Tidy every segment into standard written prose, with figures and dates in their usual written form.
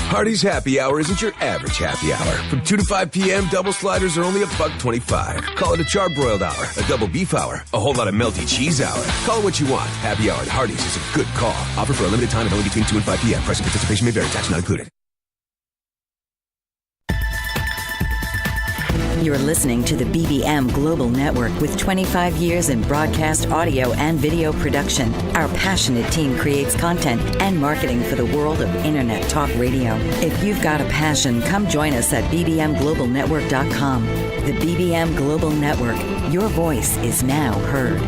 Hardee's Happy Hour isn't your average happy hour. From 2 to 5 p.m., double sliders are only $1.25. Call it a charbroiled hour, a double beef hour, a whole lot of melty cheese hour. Call it what you want. Happy Hour at Hardee's is a good call. Offer for a limited time and only between 2 and 5 p.m. Price and participation may vary. Tax not included. You're listening to the BBM Global Network with 25 years in broadcast audio and video production. Our passionate team creates content and marketing for the world of Internet talk radio. If you've got a passion, come join us at bbmglobalnetwork.com. The BBM Global Network. Your voice is now heard.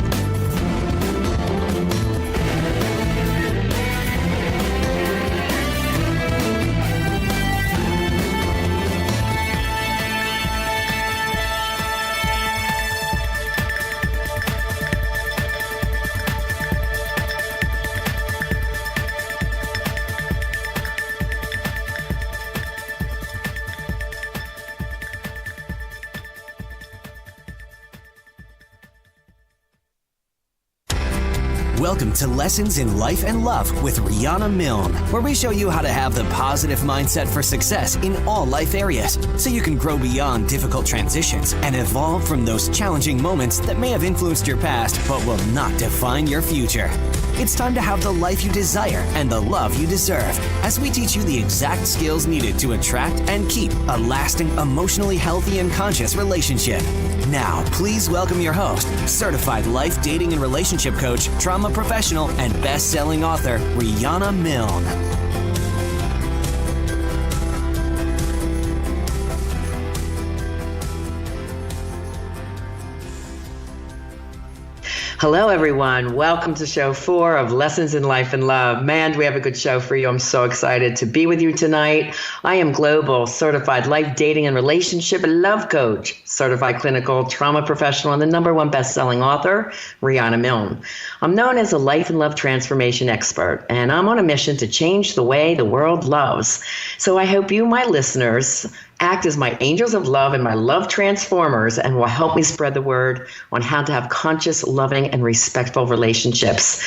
Welcome to Lessons in Life and Love with Riana Milne, where we show you how to have the positive mindset for success in all life areas, so you can grow beyond difficult transitions and evolve from those challenging moments that may have influenced your past but will not define your future. It's time to have the life you desire and the love you deserve, as we teach you the exact skills needed to attract and keep a lasting, emotionally healthy and conscious relationship. Now, please welcome your host, certified life, dating, and relationship coach, trauma professional, and best-selling author, Riana Milne. Hello, everyone. Welcome to show 4 of Lessons in Life and Love. Man, do we have a good show for you. I'm so excited to be with you tonight. I am Global Certified Life, Dating, and Relationship Love Coach, Certified Clinical Trauma Professional, and the #1 best-selling author, Riana Milne. I'm known as a life and love transformation expert, and I'm on a mission to change the way the world loves. So I hope you, my listeners, act as my angels of love and my love transformers, and will help me spread the word on how to have conscious, loving, and respectful relationships.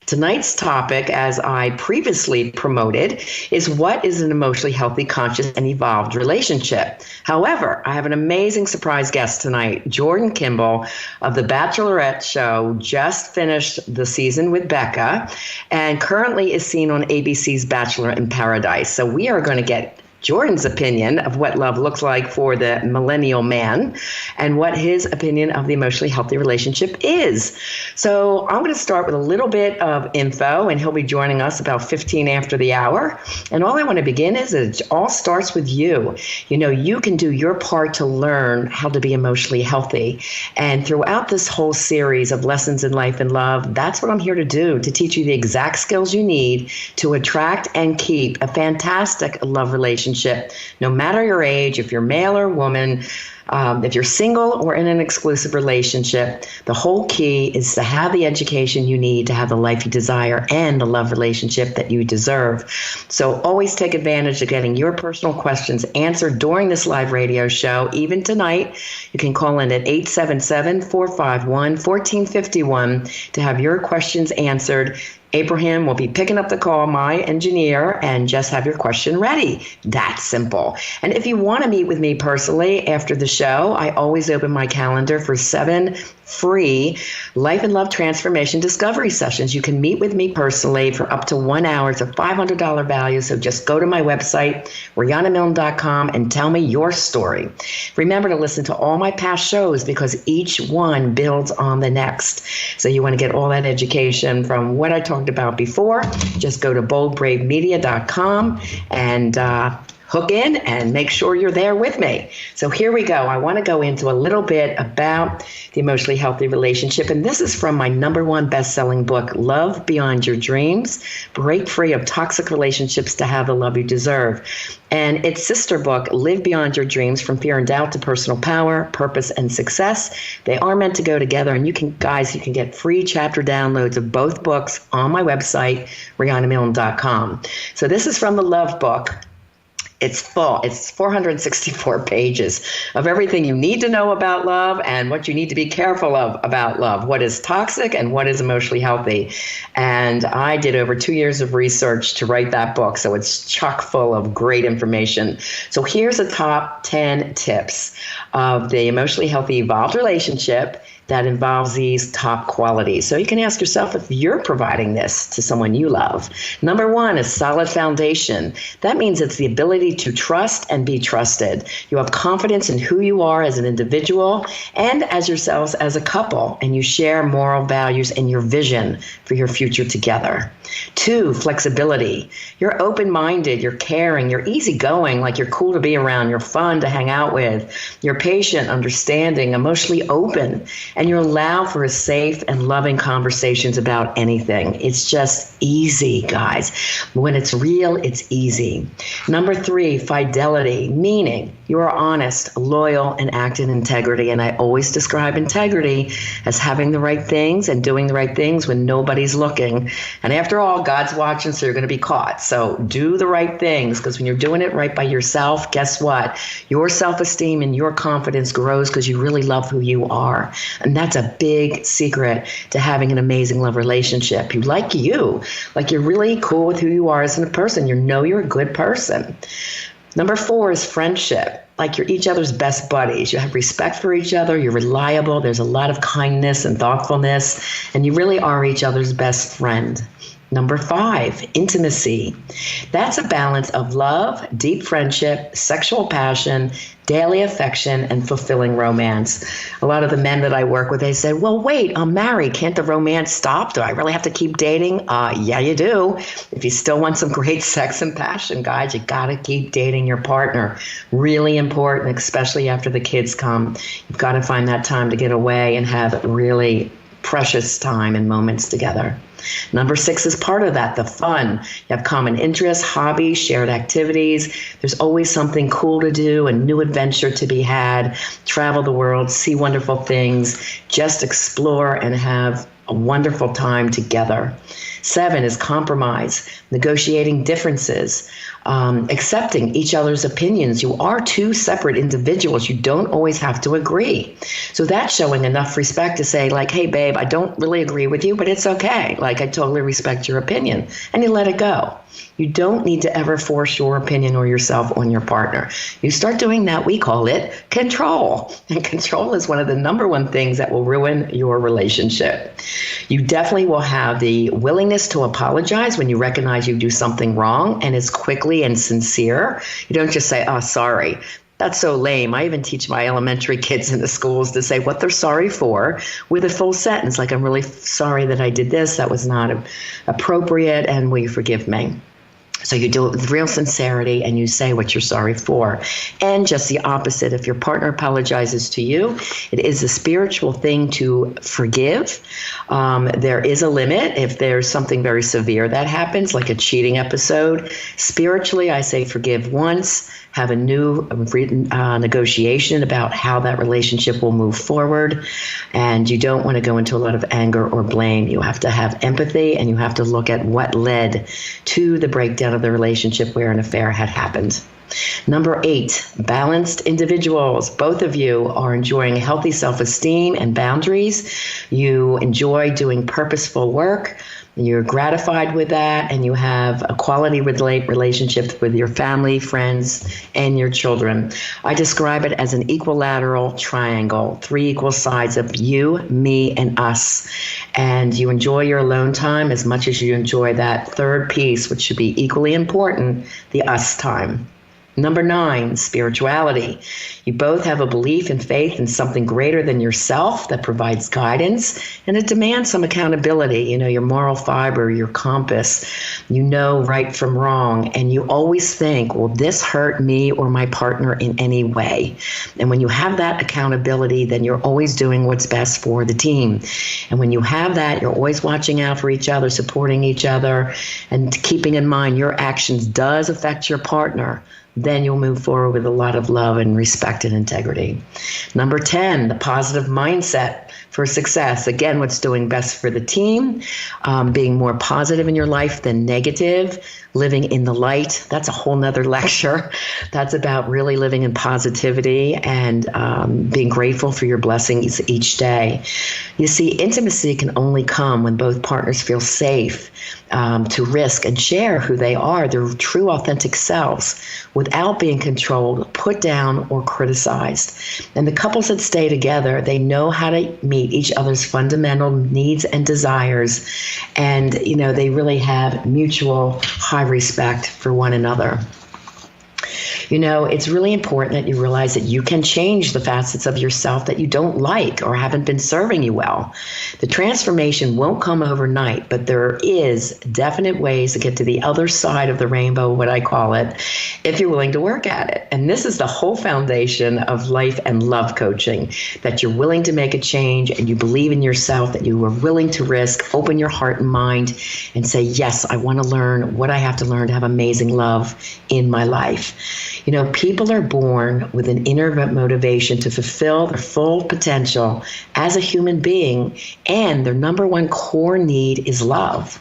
Tonight's topic, as I previously promoted, is what is an emotionally healthy, conscious, and evolved relationship. However, I have an amazing surprise guest tonight. Jordan Kimball of the Bachelorette Show just finished the season with Becca and currently is seen on ABC's Bachelor in Paradise. So we are going to get Jordan's opinion of what love looks like for the Millennial Man and what his opinion of the emotionally healthy relationship is. So I'm going to start with a little bit of info, and he'll be joining us about 15 after the hour. And all I want to begin is it all starts with you. You know, you can do your part to learn how to be emotionally healthy. And throughout this whole series of Lessons in Life and Love, that's what I'm here to do, to teach you the exact skills you need to attract and keep a fantastic love relationship. No matter your age, if you're male or woman, if you're single or in an exclusive relationship, the whole key is to have the education you need to have the life you desire and the love relationship that you deserve. So always take advantage of getting your personal questions answered during this live radio show. Even tonight, you can call in at 877-451-1451 to have your questions answered. Abraham will be picking up the call, my engineer, and just have your question ready. That's simple. And if you want to meet with me personally after the show, I always open my calendar for 7 free life and love transformation discovery sessions. You can meet with me personally for up to 1 hour. It's a $500 value. So just go to my website, rianamilne.com, and tell me your story. Remember to listen to all my past shows because each one builds on the next. So you want to get all that education from what I talked about before. Just go to boldbravemedia.com and hook in and make sure you're there with me. So here we go. I want to go into a little bit about the emotionally healthy relationship. And this is from my #1 best-selling book, Love Beyond Your Dreams, Break Free of Toxic Relationships to Have the Love You Deserve. And its sister book, Live Beyond Your Dreams, From Fear and Doubt to Personal Power, Purpose, and Success. They are meant to go together. And you can get free chapter downloads of both books on my website, rianamilne.com. So this is from the Love book. It's full. It's 464 pages of everything you need to know about love and what you need to be careful of about love, what is toxic and what is emotionally healthy. And I did over 2 years of research to write that book, so it's chock full of great information. So here's the top 10 tips of the emotionally healthy evolved relationship that involves these top qualities. So you can ask yourself if you're providing this to someone you love. Number one is solid foundation. That means it's the ability to trust and be trusted. You have confidence in who you are as an individual and as yourselves as a couple, and you share moral values and your vision for your future together. Two, flexibility. You're open-minded, you're caring, you're easygoing, like you're cool to be around, you're fun to hang out with, you're patient, understanding, emotionally open, and you allow for a safe and loving conversations about anything. It's just easy, guys. When it's real, it's easy. Number three, fidelity, meaning you are honest, loyal, and act in integrity. And I always describe integrity as having the right things and doing the right things when nobody's looking. And after all, God's watching, so you're going to be caught. So do the right things, because when you're doing it right by yourself, guess what? Your self-esteem and your confidence grows because you really love who you are. And that's a big secret to having an amazing love relationship. You like you're really cool with who you are as a person. You know you're a good person. Number four is friendship. Like you're each other's best buddies. You have respect for each other. You're reliable. There's a lot of kindness and thoughtfulness, and you really are each other's best friend. Number five, intimacy. That's a balance of love, deep friendship, sexual passion, daily affection, and fulfilling romance. A lot of the men that I work with, they say, well, wait, I'm married. Can't the romance stop? Do I really have to keep dating? Yeah, you do. If you still want some great sex and passion, guys, you got to keep dating your partner. Really important, especially after the kids come. You've got to find that time to get away and have really precious time and moments together. Number six is part of that, the fun. You have common interests, hobbies, shared activities. There's always something cool to do, a new adventure to be had, travel the world, see wonderful things, just explore and have a wonderful time together. Seven is compromise, negotiating differences, accepting each other's opinions. You are two separate individuals. You don't always have to agree. So that's showing enough respect to say, like, hey, babe, I don't really agree with you, but it's okay. Like, I totally respect your opinion. And you let it go. You don't need to ever force your opinion or yourself on your partner. You start doing that, we call it control. And control is one of the number one things that will ruin your relationship. You definitely will have the willingness to apologize when you recognize you do something wrong, and it's quickly and sincere. You don't just say, oh, sorry. That's so lame. I even teach my elementary kids in the schools to say what they're sorry for with a full sentence, like, I'm really sorry that I did this. That was not appropriate, and will you forgive me? So you do it with real sincerity and you say what you're sorry for. And just the opposite, if your partner apologizes to you, it is a spiritual thing to forgive. There is a limit if there's something very severe that happens, like a cheating episode. Spiritually, I say forgive once, have a new negotiation about how that relationship will move forward. And you don't want to go into a lot of anger or blame. You have to have empathy, and you have to look at what led to the breakdown of the relationship where an affair had happened. Number 8, balanced individuals. Both of you are enjoying healthy self-esteem and boundaries. You enjoy doing purposeful work. You're gratified with that, and you have a quality relationship with your family, friends, and your children. I describe it as an equilateral triangle, 3 equal sides of you, me, and us. And you enjoy your alone time as much as you enjoy that third piece, which should be equally important, the us time. Number 9, spirituality. You both have a belief and faith in something greater than yourself that provides guidance, and it demands some accountability. You know, your moral fiber, your compass. You know right from wrong, and you always think, will this hurt me or my partner in any way? And when you have that accountability, then you're always doing what's best for the team. And when you have that, you're always watching out for each other, supporting each other, and keeping in mind your actions does affect your partner. Then you'll move forward with a lot of love and respect and integrity. Number 10, the positive mindset for success. Again, what's doing best for the team, being more positive in your life than negative, living in the light. That's a whole nother lecture. That's about really living in positivity and being grateful for your blessings each day. You see, intimacy can only come when both partners feel safe to risk and share who they are, their true authentic selves, without being controlled, put down, or criticized. And the couples that stay together, they know how to meet each other's fundamental needs and desires. And, they really have mutual high respect for one another. It's really important that you realize that you can change the facets of yourself that you don't like or haven't been serving you well. The transformation won't come overnight, but there is definite ways to get to the other side of the rainbow, what I call it, if you're willing to work at it. And this is the whole foundation of life and love coaching, that you're willing to make a change and you believe in yourself, that you are willing to risk, open your heart and mind and say, yes, I want to learn what I have to learn to have amazing love in my life. People are born with an inner motivation to fulfill their full potential as a human being, and their number one core need is love.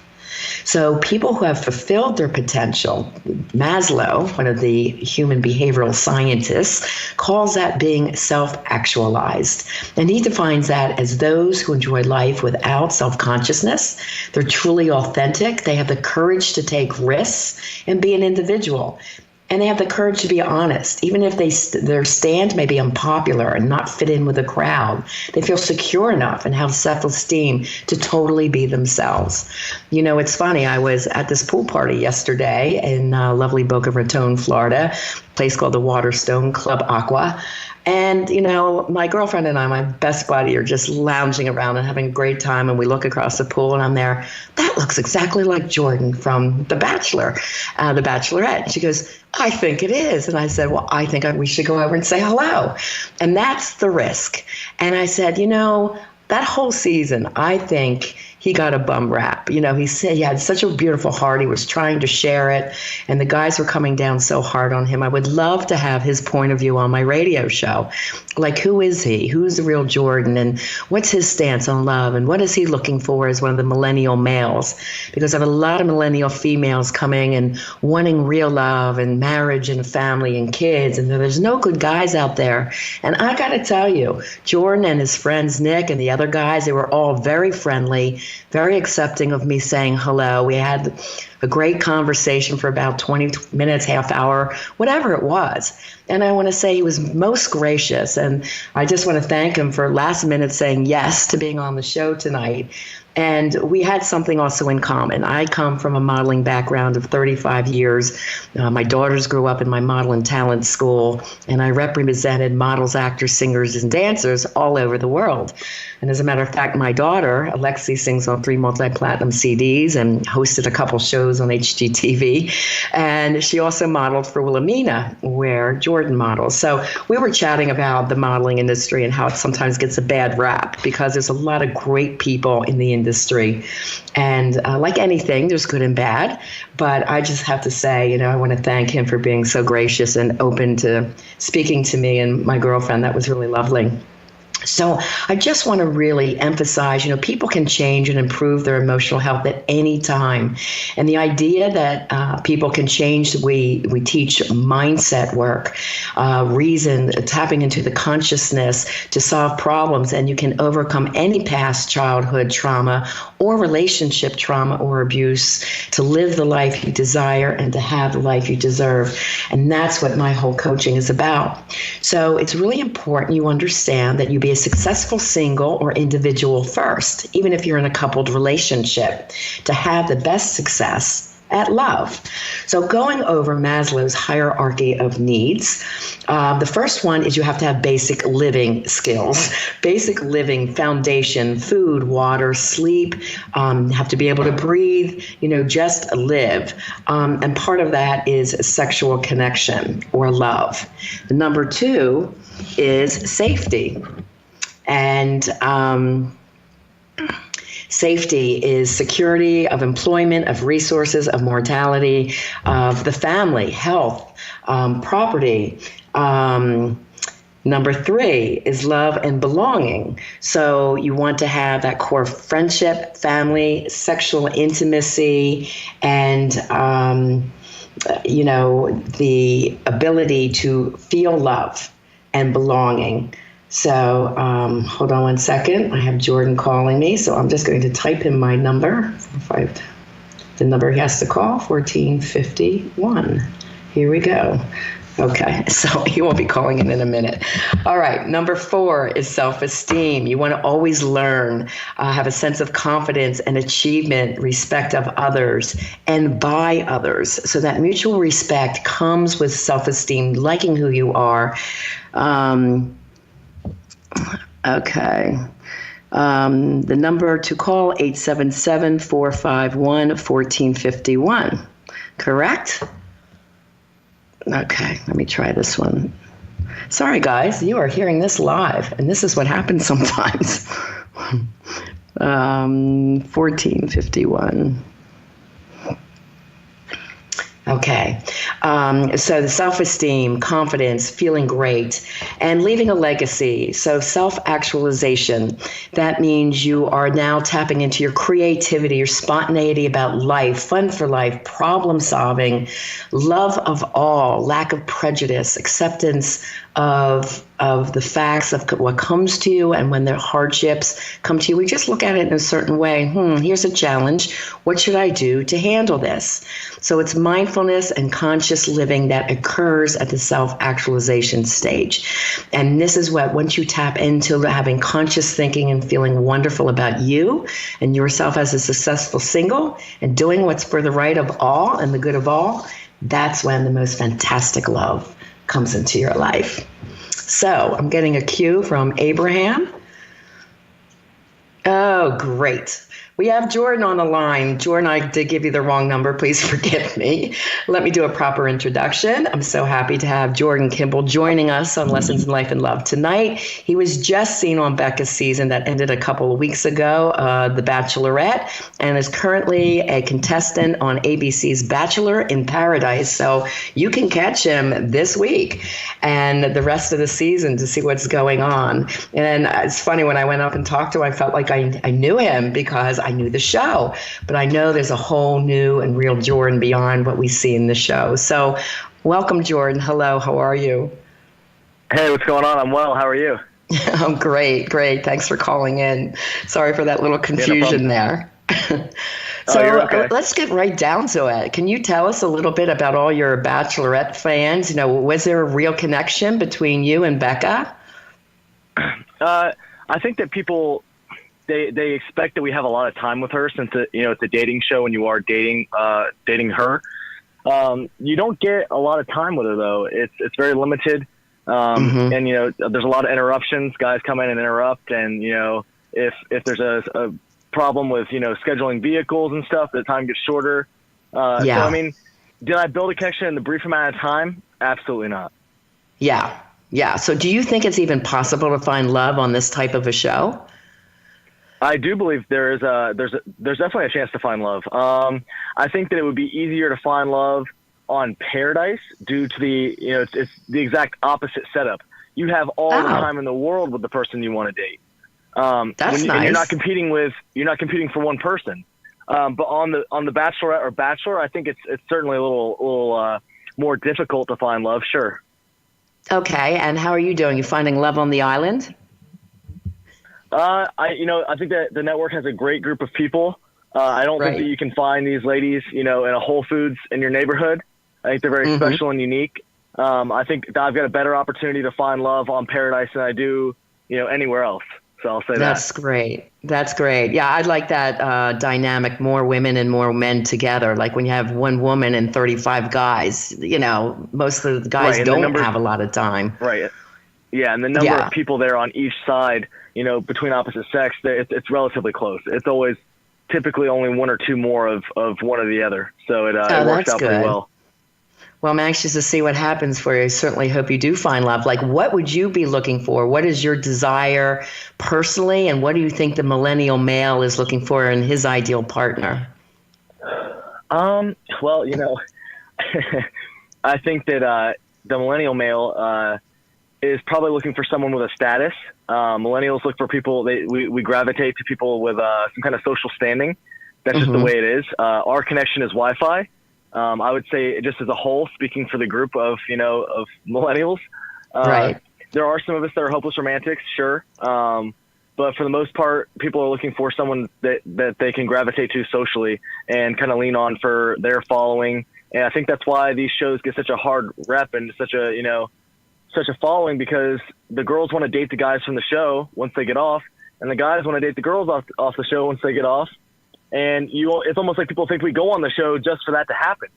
So people who have fulfilled their potential, Maslow, one of the human behavioral scientists, calls that being self-actualized. And he defines that as those who enjoy life without self-consciousness. They're truly authentic. They have the courage to take risks and be an individual. And they have the courage to be honest, even if their stand may be unpopular and not fit in with the crowd. They feel secure enough and have self-esteem to totally be themselves. It's funny. I was at this pool party yesterday in lovely Boca Raton, Florida, a place called the Waterstone Club Aqua. And, my girlfriend and I, my best buddy, are just lounging around and having a great time. And we look across the pool and I'm there. That looks exactly like Jordan from The Bachelor, The Bachelorette. And she goes, I think it is. And I said, well, I think we should go over and say hello. And that's the risk. And I said, that whole season, I think he got a bum rap. He said he had such a beautiful heart. He was trying to share it, and the guys were coming down so hard on him. I would love to have his point of view on my radio show. Like, who is he? Who's the real Jordan? And what's his stance on love? And what is he looking for as one of the millennial males? Because I have a lot of millennial females coming and wanting real love and marriage and family and kids. And there's no good guys out there. And I got to tell you, Jordan and his friends, Nick and the other guys, they were all very friendly, very accepting of me saying hello. We had a great conversation for about 20 minutes, half hour, whatever it was. And I want to say he was most gracious. And I just want to thank him for last minute saying yes to being on the show tonight. And we had something also in common. I come from a modeling background of 35 years. My daughters grew up in my model and talent school, and I represented models, actors, singers, and dancers all over the world. And as a matter of fact, my daughter, Alexi, sings on 3 multi-platinum CDs and hosted a couple shows on HGTV. And she also modeled for Wilhelmina, where Jordan models. So we were chatting about the modeling industry and how it sometimes gets a bad rap because there's a lot of great people in the industry. And like anything, there's good and bad. But I just have to say, I want to thank him for being so gracious and open to speaking to me and my girlfriend. That was really lovely. So I just want to really emphasize, people can change and improve their emotional health at any time. And the idea that people can change, we teach mindset work, reason, tapping into the consciousness to solve problems. And you can overcome any past childhood trauma or relationship trauma or abuse to live the life you desire and to have the life you deserve. And that's what my whole coaching is about. So it's really important you understand that you be a successful single or individual first, even if you're in a coupled relationship, to have the best success at love. So going over Maslow's hierarchy of needs, the first one is you have to have basic living skills, basic living foundation, food, water, sleep, have to be able to breathe, just live. And part of that is sexual connection or love. The number 2 is safety. And safety is security of employment, of resources, of mortality, of the family, health, property, Number 3 is love and belonging. So you want to have that core friendship, family, sexual intimacy, and, the ability to feel love and belonging. So hold on one second. I have Jordan calling me, so I'm just going to type in my number. The number he has to call, 1451. Here we go. Okay, so he won't be calling in a minute. All right, number 4 is self-esteem. You want to always learn, have a sense of confidence and achievement, respect of others, and by others. So that mutual respect comes with self-esteem, liking who you are. Okay. The number to call, 877-451-1451. Correct? Okay, let me try this one. Sorry, guys, you are hearing this live, and this is what happens sometimes. 1451. Okay. So the self-esteem, confidence, feeling great, and leaving a legacy. So self-actualization, that means you are now tapping into your creativity, your spontaneity about life, fun for life, problem solving, love of all, lack of prejudice, acceptance of the facts of what comes to you, and when their hardships come to you, we just look at it in a certain way. Here's a challenge. What should I do to handle this? So it's mindfulness and conscious living that occurs at the self-actualization stage. And this is what, once you tap into having conscious thinking and feeling wonderful about you and yourself as a successful single and doing what's for the right of all and the good of all, that's when the most fantastic love comes into your life. So I'm getting a cue from Abraham. Oh, great. We have Jordan on the line. Jordan, I did give you the wrong number. Please forgive me. Let me do a proper introduction. I'm so happy to have Jordan Kimball joining us on Lessons in Life and Love tonight. He was just seen on Becca's season that ended a couple of weeks ago, The Bachelorette, and is currently a contestant on ABC's Bachelor in Paradise. So you can catch him this week and the rest of the season to see what's going on. And it's funny, when I went up and talked to him, I felt like I knew him because I knew the show, but I know there's a whole new and real Jordan beyond what we see in the show. So welcome, Jordan. Hello, how are you? Hey, what's going on? I'm well. How are you? I'm great. Thanks for calling in. Sorry for that little confusion there. So okay. Let's get right down to it. Can you tell us a little bit about all your Bachelorette fans? Was there a real connection between you and Becca? I think that people, they expect that we have a lot of time with her, since it's a dating show and you are dating her. You don't get a lot of time with her though. It's very limited. And there's a lot of interruptions. Guys come in and interrupt, and if there's a problem with scheduling vehicles and stuff, the time gets shorter. So I mean, did I build a connection in the brief amount of time? Absolutely not. Yeah. So do you think it's even possible to find love on this type of a show? I do believe there's definitely a chance to find love. I think that it would be easier to find love on Paradise due to it's the exact opposite setup. You have all the time in the world with the person you want to date. That's nice. And you're not competing for one person. But on the Bachelorette or Bachelor, I think it's certainly a little more difficult to find love. Sure. Okay, and how are you doing? You finding love on the island? I think that the network has a great group of people. I don't think that you can find these ladies, in a Whole Foods in your neighborhood. I think they're very special and unique. I think that I've got a better opportunity to find love on Paradise than I do, anywhere else. So I'll say That's great. That's great. Yeah, I'd like that dynamic, more women and more men together. Like when you have one woman and 35 guys, most of the guys don't have a lot of time. Right. Yeah, and the number of people there on each side, between opposite sex, it's relatively close. It's always typically only one or two more of one or the other. So it works out pretty well. Well, I'm anxious to see what happens for you. I certainly hope you do find love. Like, what would you be looking for? What is your desire personally, and what do you think the millennial male is looking for in his ideal partner? Well, I think that the millennial male, is probably looking for someone with a status. Millennials look for people. We gravitate to people with some kind of social standing. That's just the way it is. Our connection is Wi-Fi. I would say just as a whole, speaking for the group of millennials, right. There are some of us that are hopeless romantics, sure. But for the most part, people are looking for someone that they can gravitate to socially and kind of lean on for their following. And I think that's why these shows get such a hard rep and such a following, because the girls want to date the guys from the show once they get off, and the guys want to date the girls off the show once they get off. And it's almost like people think we go on the show just for that to happen,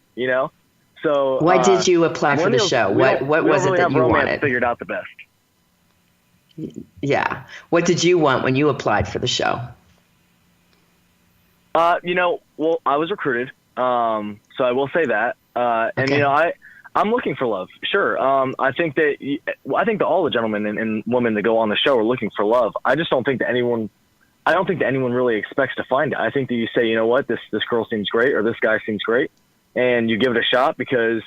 So why did you apply for the show? What was it that you wanted? Figured out the best. Yeah. What did you want when you applied for the show? Well, I was recruited, so I will say that. And I'm looking for love. Sure. I think that all the gentlemen and women that go on the show are looking for love. I just don't think that anyone really expects to find it. I think that you say, you know what, this girl seems great, or this guy seems great, and you give it a shot because,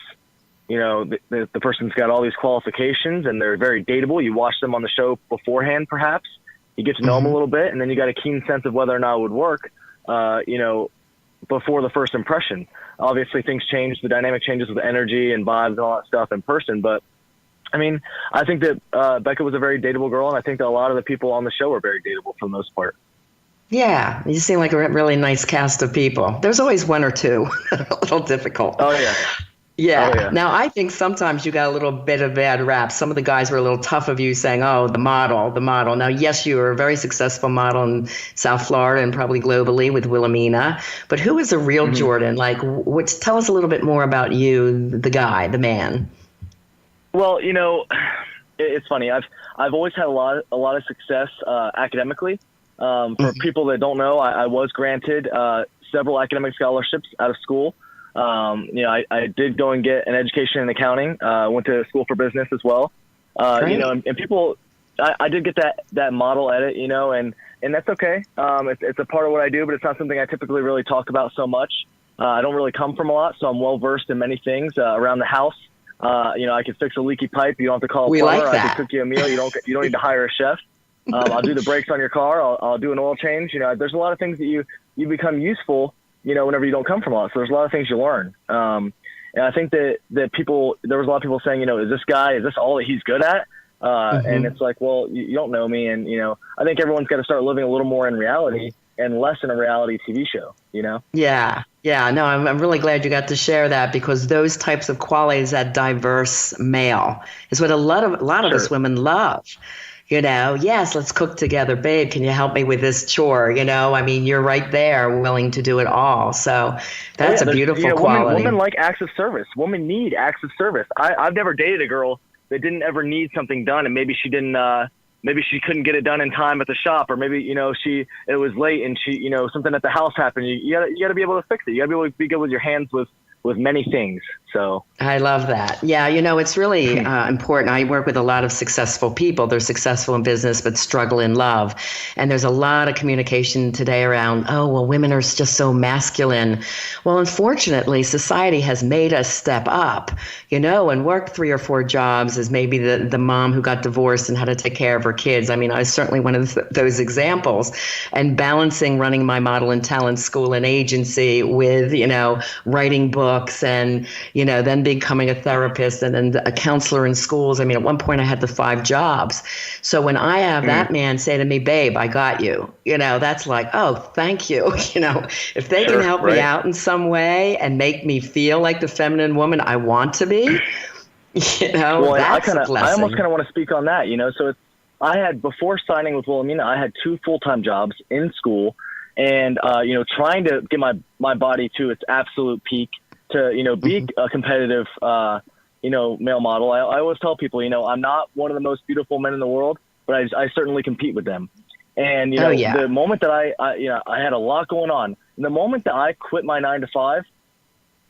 the person's got all these qualifications and they're very dateable. You watch them on the show beforehand, perhaps. You get to know them a little bit, and then you got a keen sense of whether or not it would work, before the first impression. Obviously, things change. The dynamic changes with the energy and vibes and all that stuff in person. But, I think that Becca was a very dateable girl, and I think that a lot of the people on the show are very dateable for the most part. Yeah, you seem like a really nice cast of people. There's always one or two a little difficult. Oh, yeah. Yeah. Oh, yeah. Now, I think sometimes you got a little bit of bad rap. Some of the guys were a little tough of you saying, oh, the model. Now, yes, you were a very successful model in South Florida and probably globally with Wilhelmina. But who is a real Jordan? Like, tell us a little bit more about you, the guy, the man. Well, it's funny. I've always had a lot of success academically. For people that don't know, I was granted several academic scholarships out of school. I did go and get an education in accounting. Went to school for business as well. And people, I did get that model edit, and that's okay. It's a part of what I do, but it's not something I typically really talk about so much. I don't really come from a lot, so I'm well versed in many things around the house. I can fix a leaky pipe. You don't have to call a plumber. Like that. I can cook you a meal. You don't need to hire a chef. I'll do the brakes on your car. I'll do an oil change. There's a lot of things that you become useful, whenever you don't come from a lot. So there's a lot of things you learn. And I think that there was a lot of people saying, is this all that he's good at? And it's like, well, you don't know me. And, I think everyone's got to start living a little more in reality and less in a reality TV show, Yeah. Yeah. No, I'm really glad you got to share that, because those types of qualities, that diverse male, is what a lot of us women love. Yes, let's cook together. Babe, can you help me with this chore? You're right there willing to do it all. So that's a beautiful quality. Women like acts of service. Women need acts of service. I've never dated a girl that didn't ever need something done, and maybe she didn't, maybe she couldn't get it done in time at the shop, or maybe, it was late and she, something at the house happened. You gotta be able to fix it. You gotta be able to be good with your hands with many things. So I love that. Yeah. It's really important. I work with a lot of successful people. They're successful in business, but struggle in love. And there's a lot of communication today around, women are just so masculine. Well, unfortunately, society has made us step up, and work 3 or 4 jobs as maybe the mom who got divorced and had to take care of her kids. I was certainly one of those examples, and balancing running my model and talent school and agency with, writing books and, then becoming a therapist and then a counselor in schools. At one point I had the 5 jobs. So when I have that man say to me, babe, I got you, that's like, oh, thank you. If they can help me out in some way and make me feel like the feminine woman I want to be, well, that's a blessing. I almost kind of want to speak on that, So I had, before signing with Wilhelmina, I had 2 full-time jobs in school and, trying to get my body to its absolute peak, to, be a competitive, male model. I always tell people, I'm not one of the most beautiful men in the world, but I certainly compete with them. And, the moment that I had a lot going on, and the moment that I quit my 9 to 5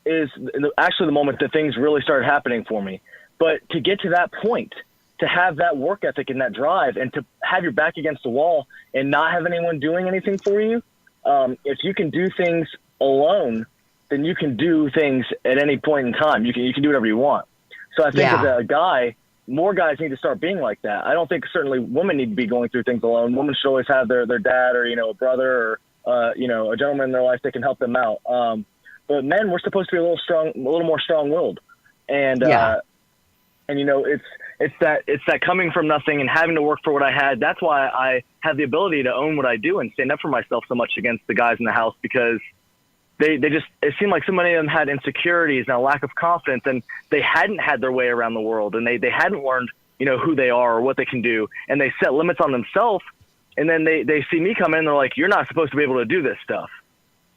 is actually the moment that things really started happening for me. But to get to that point, to have that work ethic and that drive, and to have your back against the wall and not have anyone doing anything for you, if you can do things alone, then you can do things at any point in time. You can do whatever you want. So I think as a guy, more guys need to start being like that. I don't think certainly women need to be going through things alone. Women should always have their dad or, a brother or, a gentleman in their life that can help them out. But men, we're supposed to be a little more strong-willed. And, it's that coming from nothing and having to work for what I had. That's why I have the ability to own what I do and stand up for myself so much against the guys in the house, because it seemed like so many of them had insecurities and a lack of confidence, and they hadn't had their way around the world, and they hadn't learned, who they are or what they can do. And they set limits on themselves. And then they see me come in and they're like, you're not supposed to be able to do this stuff.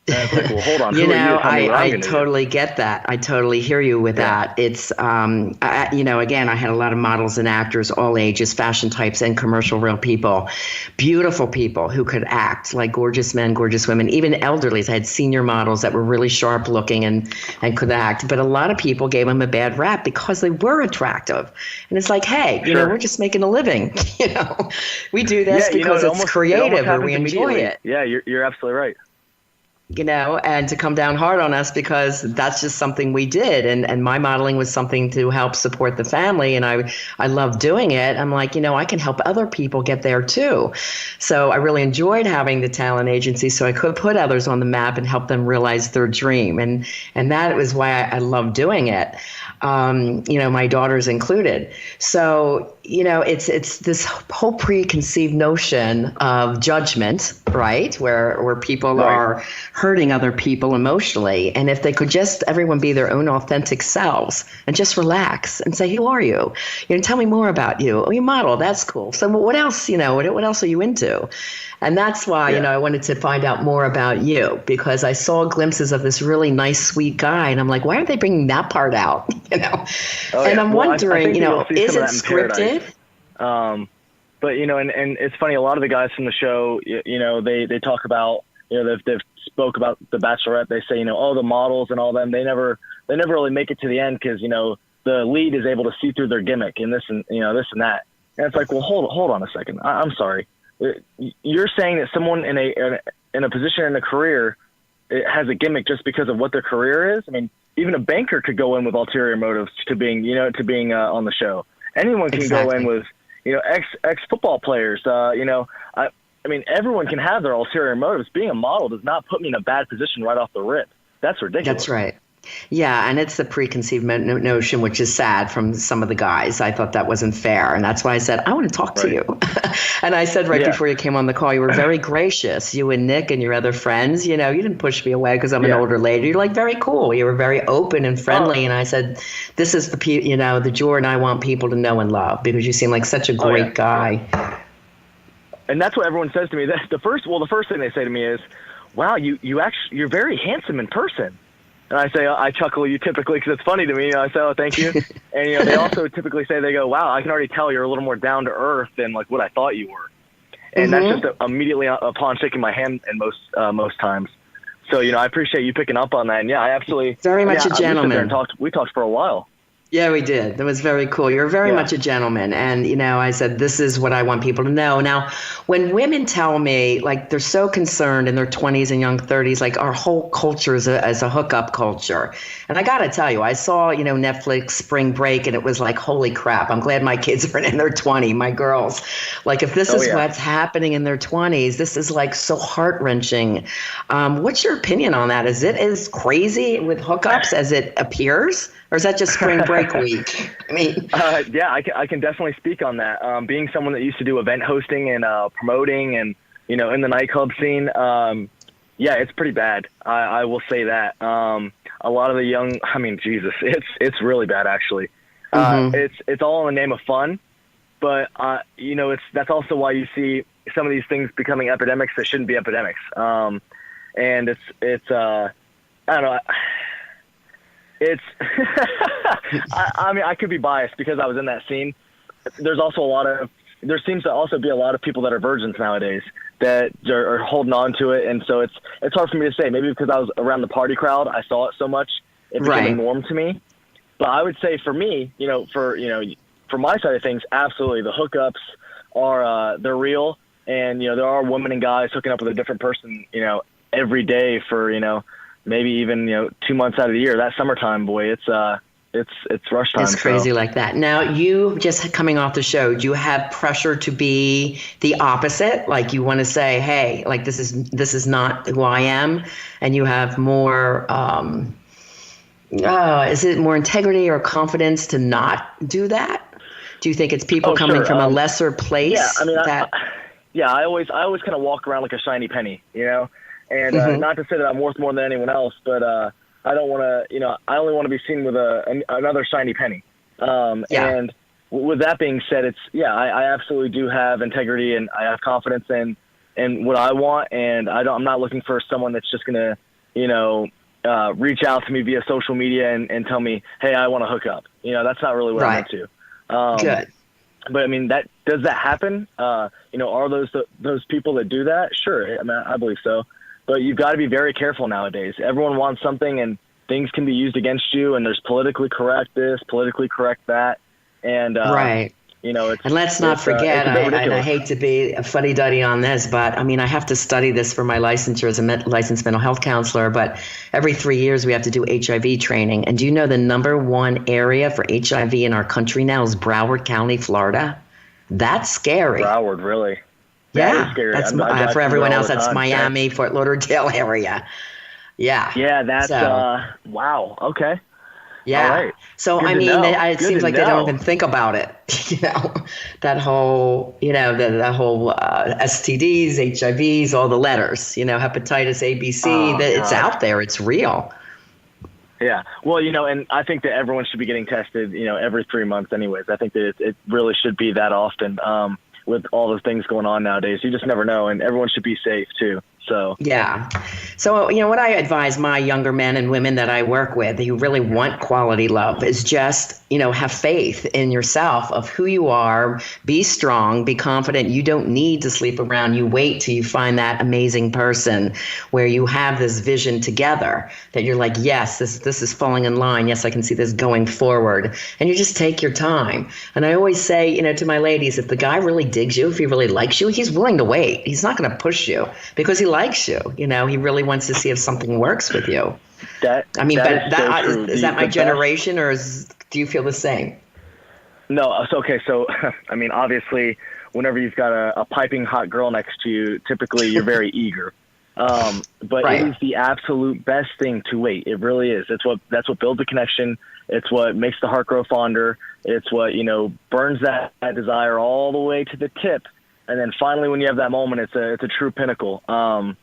And it's like, well, hold on. I totally get that. I totally hear you with that. It's, again, I had a lot of models and actors, all ages, fashion types, and commercial real people, beautiful people who could act, like gorgeous men, gorgeous women, even elderlies. I had senior models that were really sharp looking and could act. But a lot of people gave them a bad rap because they were attractive. And it's like, hey, we're just making a living. We do this because it's creative or we enjoy it. Yeah, you're absolutely right. And to come down hard on us because that's just something we did. And my modeling was something to help support the family. And I love doing it. I'm like, I can help other people get there too. So I really enjoyed having the talent agency so I could put others on the map and help them realize their dream. And that was why I love doing it. My daughters included. So, it's this whole preconceived notion of judgment, right? Where people are hurting other people emotionally. And if they could just everyone be their own authentic selves and just relax and say, who are you? Tell me more about you. Oh, you model. That's cool. So what else, what else are you into? And that's why, I wanted to find out more about you, because I saw glimpses of this really nice, sweet guy. And I'm like, why aren't they bringing that part out? I'm wondering, is it scripted? But, and it's funny, a lot of the guys from the show, they talk about, they've spoke about the Bachelorette. They say, the models and all them, they never really make it to the end because, the lead is able to see through their gimmick and this and, this and that. And it's like, well, hold on a second. I'm sorry. You're saying that someone in a position in a career has a gimmick just because of what their career is? I mean, even a banker could go in with ulterior motives to being on the show. Anyone can go in with, ex football players. I mean, everyone can have their ulterior motives. Being a model does not put me in a bad position right off the rip. That's ridiculous. That's right. Yeah, and it's the preconceived notion, which is sad from some of the guys. I thought that wasn't fair, and that's why I said, I want to talk to you. And I said before you came on the call, you were very gracious, you and Nick and your other friends. You didn't push me away because I'm an older lady. You're very cool. You were very open and friendly, and I said, this is the Jordan I want people to know and love, because you seem like such a great guy. And that's what everyone says to me. The first thing they say to me is, wow, you're very handsome in person. And I say, I chuckle you typically because it's funny to me. I say, oh, thank you. And, they also typically say, they go, wow, I can already tell you're a little more down to earth than like what I thought you were. And that's just immediately upon shaking my hand in most times. So, I appreciate you picking up on that. And I absolutely. Very much a gentleman. We talked for a while. Yeah, we did. That was very cool. You're very much a gentleman. And, I said, this is what I want people to know. Now, when women tell me, like, they're so concerned in their 20s and young 30s, like our whole culture is a hookup culture. And I got to tell you, I saw, Netflix Spring Break, and it was like, holy crap, I'm glad my kids aren't in their 20s, my girls. Like, if this is what's happening in their 20s, this is like so heart-wrenching. What's your opinion on that? Is it as crazy with hookups as it appears? Or is that just spring break week? I mean, I can definitely speak on that. Being someone that used to do event hosting and promoting and, in the nightclub scene, it's pretty bad. I will say that. A lot of the young, Jesus, it's really bad actually. It's all in the name of fun, but that's also why you see some of these things becoming epidemics that shouldn't be epidemics. And it's I don't know. It's, I could be biased because I was in that scene. There seems to also be a lot of people that are virgins nowadays that are holding on to it. And so it's hard for me to say, maybe because I was around the party crowd, I saw it so much, it became a norm to me. But I would say for me, for my side of things, absolutely. The hookups are, they're real. And, there are women and guys hooking up with a different person, every day for, maybe even 2 months out of the year. That summertime, boy, it's it's rush time. It's crazy like that. Now, you just coming off the show, do you have pressure to be the opposite? Like you want to say, hey, like this is not who I am, and you have more. Is it more integrity or confidence to not do that? Do you think it's people coming from a lesser place? Yeah, I mean, I always kind of walk around like a shiny penny, you know, and not to say that I'm worth more than anyone else, but I don't want to, you know, I only want to be seen with another shiny penny. And with that being said, I absolutely do have integrity, and I have confidence in what I want, and I'm not looking for someone that's just going to, you know, reach out to me via social media and tell me, hey, I want to hook up. You know, that's not really what I'm into. Good. But I mean, does that happen? You know, are those people that do that? Sure. I mean, I believe so. But you've got to be very careful nowadays. Everyone wants something, and things can be used against you. And there's politically correct this, politically correct that, and right. You know, and let's not forget, I hate to be a fuddy-duddy on this, but I mean, I have to study this for my licensure as a licensed mental health counselor, but every 3 years we have to do HIV training. And do you know the number one area for HIV in our country now is Broward County, Florida? That's scary. Broward, really? Yeah. Scary. That's for everyone else, that's Miami, Fort Lauderdale area. Yeah. Yeah, that's, wow. Okay. Yeah. Right. So, I mean, it seems like they don't even think about it. You know, that whole, you know, the whole STDs, HIVs, all the letters, you know, hepatitis A, B, C, it's out there. It's real. Yeah. Well, you know, and I think that everyone should be getting tested, you know, every 3 months anyways. I think that it really should be that often with all the things going on nowadays. You just never know, and everyone should be safe too. So yeah. So, you know, what I advise my younger men and women that I work with who really want quality love is just, you know, have faith in yourself of who you are, be strong, be confident. You don't need to sleep around. You wait till you find that amazing person where you have this vision together that you're like, yes, this is falling in line. Yes, I can see this going forward. And you just take your time. And I always say, you know, to my ladies, if the guy really digs you, if he really likes you, he's willing to wait. He's not going to push you because he likes you. You know, he really wants to see if something works with you. Is that my generation, or do you feel the same? No. So, I mean, obviously, whenever you've got a piping hot girl next to you, typically you're very eager. But right. It is the absolute best thing to wait. It really is. That's what builds a connection. It's what makes the heart grow fonder. It's what, you know, burns that desire all the way to the tip. And then finally, when you have that moment, it's a true pinnacle. And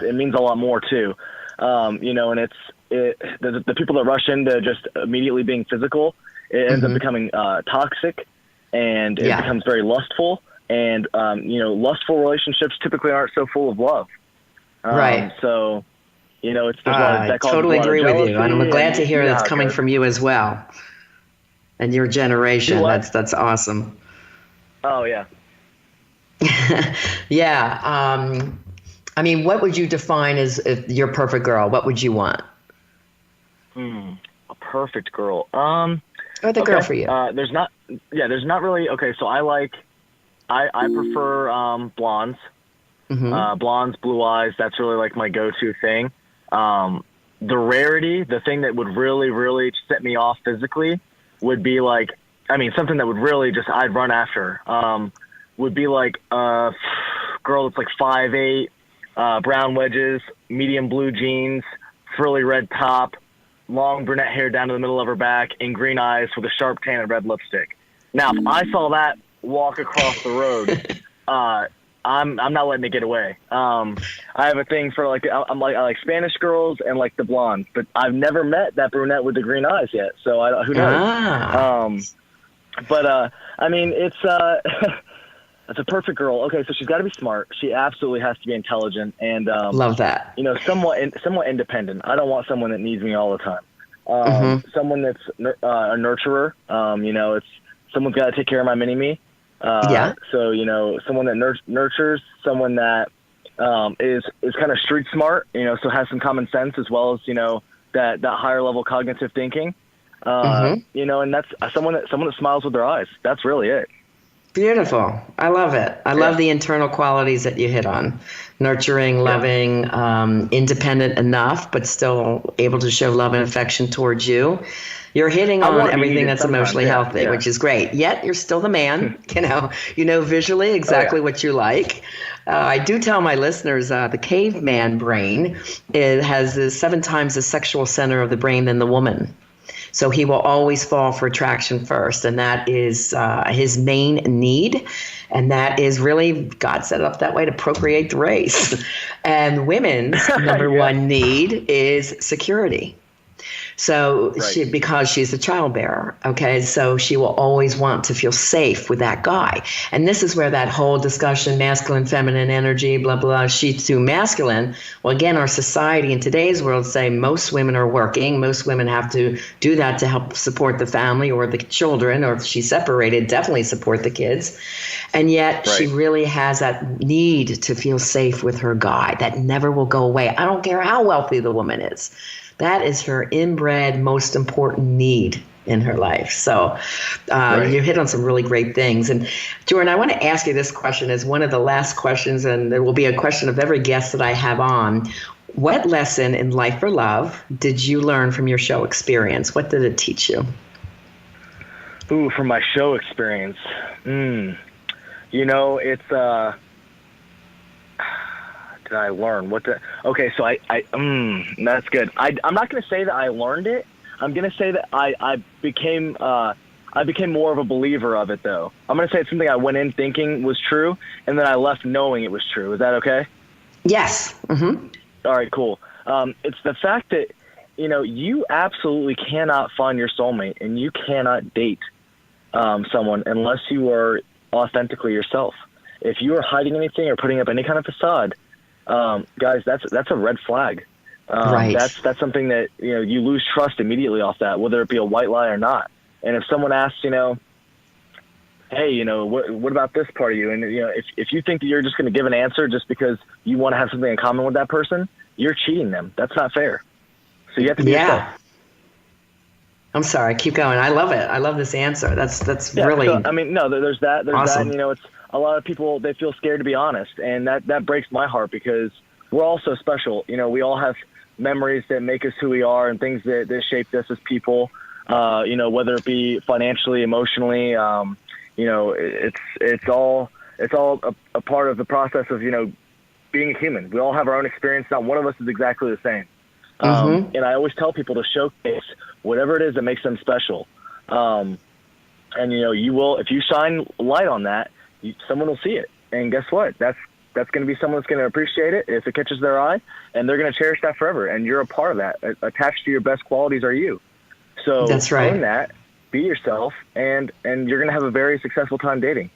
it means a lot more too. You know, and the people that rush into just immediately being physical, it ends up becoming toxic, and it becomes very lustful. And you know, lustful relationships typically aren't so full of love. Right. So, you know, I totally agree with you, and I'm glad to hear that's coming from you as well, and your generation. That's awesome. Oh yeah. Yeah. I mean, what would you define as your perfect girl? What would you want? A perfect girl. Or the girl for you. There's not really. Okay. So I prefer blondes. Blondes, blue eyes. That's really like my go-to thing. The rarity, the thing that would really, really set me off physically would be like, I mean, something that would really just, I'd run after, would be like a girl that's like 5'8", brown wedges, medium blue jeans, frilly red top, long brunette hair down to the middle of her back, and green eyes with a sharp tan and red lipstick. Now, if I saw that walk across the road, I'm not letting it get away. I have a thing for I like Spanish girls and like the blondes, but I've never met that brunette with the green eyes yet. So who knows? But I mean, it's a perfect girl. Okay, so she's got to be smart. She absolutely has to be intelligent and love that. You know, somewhat independent. I don't want someone that needs me all the time. Someone that's a nurturer. You know, someone's got to take care of my mini-me. So, you know, someone that nurtures, someone that is kind of street smart, you know, so has some common sense as well as, you know, that higher level cognitive thinking. You know, and that's someone that smiles with their eyes. That's really it. Beautiful. I love it. I love the internal qualities that you hit on. Nurturing, loving, independent enough, but still able to show love and affection towards you. You're hitting I on wanna be everything needed that's sometimes, emotionally healthy, yeah. which is great. Yet you're still the man. You know visually exactly what you like. I do tell my listeners the caveman brain has 7 times the sexual center of the brain than the woman. So he will always fall for attraction first, and that is his main need. And that is really, God set it up that way to procreate the race. And women's number one need is security. So because she's a childbearer, okay, so she will always want to feel safe with that guy. And this is where that whole discussion, masculine, feminine energy, blah, blah, she too masculine. Well, again, our society in today's world say most women are working. Most women have to do that to help support the family or the children, or if she's separated, definitely support the kids. And yet she really has that need to feel safe with her guy that never will go away. I don't care how wealthy the woman is. That is her inbred, most important need in her life. So you hit on some really great things. And Jordan, I want to ask you this question as one of the last questions, and there will be a question of every guest that I have on. What lesson in life or love did you learn from your show experience? What did it teach you? Ooh, from my show experience. You know, it's... did I learn? Okay, so that's good. I'm not going to say that I learned it. I'm going to say that I became more of a believer of it, though. I'm going to say it's something I went in thinking was true, and then I left knowing it was true. Is that okay? Yes. Mm-hmm. All right, cool. It's the fact that, you know, you absolutely cannot find your soulmate, and you cannot date someone unless you are authentically yourself. If you are hiding anything or putting up any kind of facade, guys, that's a red flag. That's something that, you know, you lose trust immediately off that, whether it be a white lie or not. And if someone asks, you know, hey, you know, what about this part of you? And, you know, if you think that you're just going to give an answer just because you want to have something in common with that person, you're cheating them. That's not fair. So you have to be yourself. I'm sorry. Keep going. I love it. I love this answer. That's really. So, I mean, no, there's that. There's awesome. that. And, you know, it's a lot of people, they feel scared to be honest. And that breaks my heart because we're all so special. You know, we all have memories that make us who we are and things that shaped us as people, you know, whether it be financially, emotionally, you know, it's all a part of the process of, you know, being a human. We all have our own experience. Not one of us is exactly the same. And I always tell people to showcase whatever it is that makes them special. And, you know, you will, if you shine light on that, someone will see it. And guess what? That's going to be someone that's going to appreciate it if it catches their eye, and they're going to cherish that forever. And you're a part of that. Attached to your best qualities are you. So that's right. Own that, be yourself, and you're going to have a very successful time dating.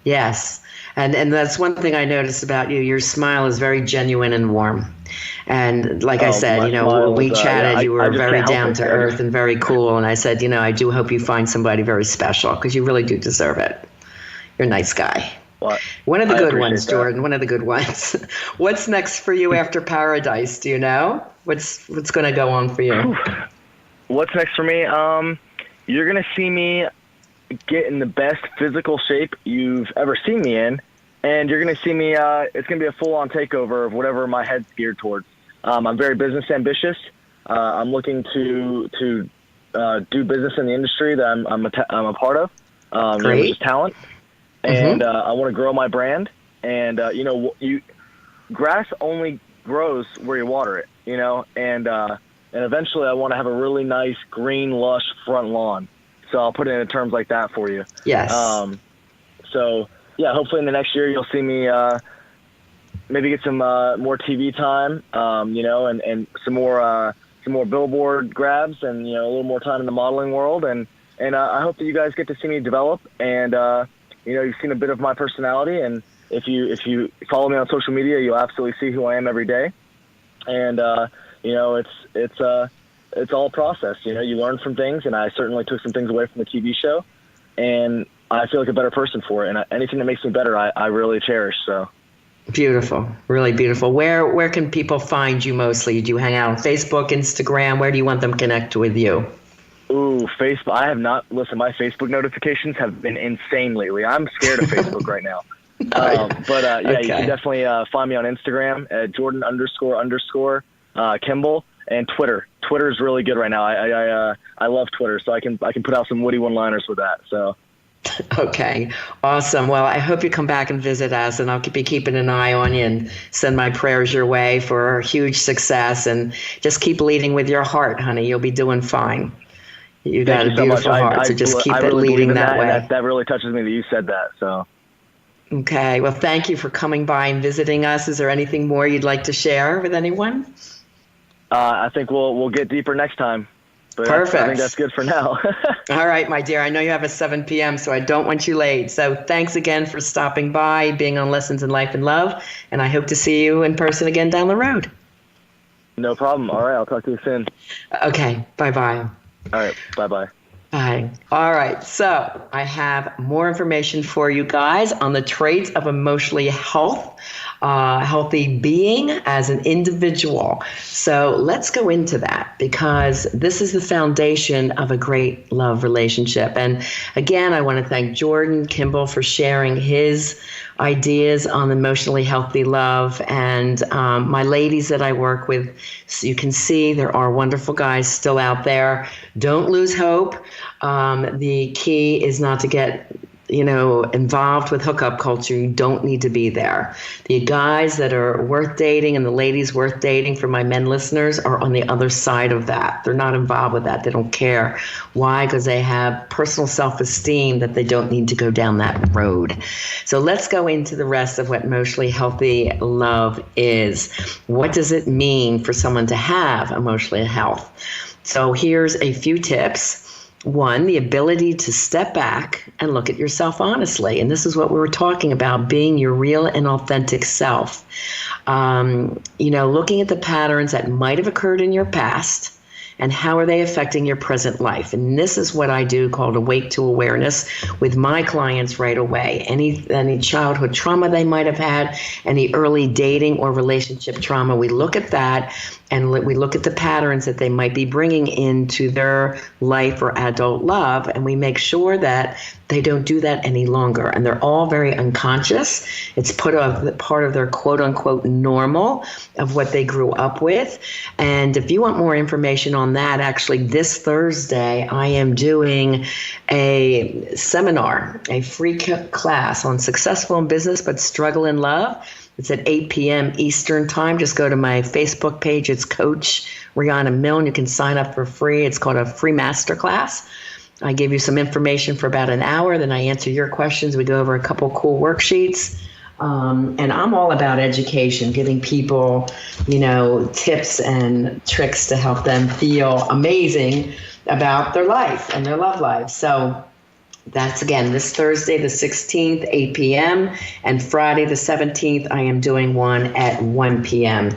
Yes. And that's one thing I noticed about you. Your smile is very genuine and warm. And like I said, you know, when we chatted, you were very down to earth and very cool. And I said, you know, I do hope you find somebody very special because you really do deserve it. You're a nice guy. Well, one of the good ones, Jordan. One of the good ones. What's next for you after Paradise? Do you know? What's going to go on for you? What's next for me? You're going to see me get in the best physical shape you've ever seen me in, and you're going to see me. It's going to be a full-on takeover of whatever my head's geared towards. I'm very business ambitious. I'm looking to do business in the industry that I'm a part of, which is talent. And I want to grow my brand. And you know, grass only grows where you water it. You know, and eventually I want to have a really nice green, lush front lawn. So I'll put it in terms like that for you. Yes. So yeah, hopefully in the next year you'll see me maybe get some more TV time. You know, and some more billboard grabs, and you know, a little more time in the modeling world. And I hope that you guys get to see me develop. And you know, you've seen a bit of my personality, and if you follow me on social media, you'll absolutely see who I am every day. And you know, it's all a process. You know, you learn from things, and I certainly took some things away from the TV show, and I feel like a better person for it. And anything that makes me better, I really cherish. So beautiful, really beautiful. Where can people find you mostly? Do you hang out on Facebook, Instagram? Where do you want them to connect with you? Ooh, Facebook. I have not. Listen, my Facebook notifications have been insane lately. I'm scared of Facebook right now. But yeah, okay. You can definitely find me on Instagram at Jordan __ Kimball, and Twitter Twitter is really good right now. I love Twitter, so I can put out some witty one-liners with that. So. Okay, awesome. Well, I hope you come back and visit us, and I'll be keeping an eye on you and send my prayers your way for huge success. And just keep leading with your heart, honey. You'll be doing fine. You got a beautiful heart, so just keep it leading that way. That really touches me that you said that. So. Okay. Well, thank you for coming by and visiting us. Is there anything more you'd like to share with anyone? I think we'll get deeper next time. But Perfect. I think that's good for now. All right, my dear. I know you have a 7 p.m., so I don't want you late. So thanks again for stopping by, being on Lessons in Life and Love, and I hope to see you in person again down the road. No problem. All right, I'll talk to you soon. Okay, bye-bye. All right, bye-bye. Bye. All right, so I have more information for you guys on the traits of emotionally healthy being as an individual. So let's go into that, because this is the foundation of a great love relationship. And again, I want to thank Jordan Kimball for sharing his ideas on emotionally healthy love. And my ladies that I work with, so you can see there are wonderful guys still out there. Don't lose hope. The key is not to get involved with hookup culture. You don't need to be there. The guys that are worth dating and the ladies worth dating, for my men listeners, are on the other side of that. They're not involved with that. They don't care. Why? Because they have personal self-esteem that they don't need to go down that road. So let's go into the rest of what emotionally healthy love is. What does it mean for someone to have emotional health? So here's a few tips. 1, the ability to step back and look at yourself honestly. And this is what we were talking about, being your real and authentic self. Looking at the patterns that might have occurred in your past and how are they affecting your present life. And this is what I do, called Awake to Awareness, with my clients right away. Any childhood trauma they might have had, any early dating or relationship trauma, we look at that, and we look at the patterns that they might be bringing into their life or adult love, and we make sure that they don't do that any longer. And they're all very unconscious. It's part of their quote-unquote normal of what they grew up with. And if you want more information on that, actually this Thursday, I am doing a seminar, a free class on successful in business but struggle in love. It's at 8 p.m. Eastern time. Just go to my Facebook page. It's Coach Riana Milne. You can sign up for free. It's called a free masterclass. I give you some information for about an hour. Then I answer your questions. We go over a couple cool worksheets. And I'm all about education, giving people, tips and tricks to help them feel amazing about their life and their love life. So that's, again, this Thursday, the 16th, 8 p.m., and Friday, the 17th, I am doing one at 1 p.m.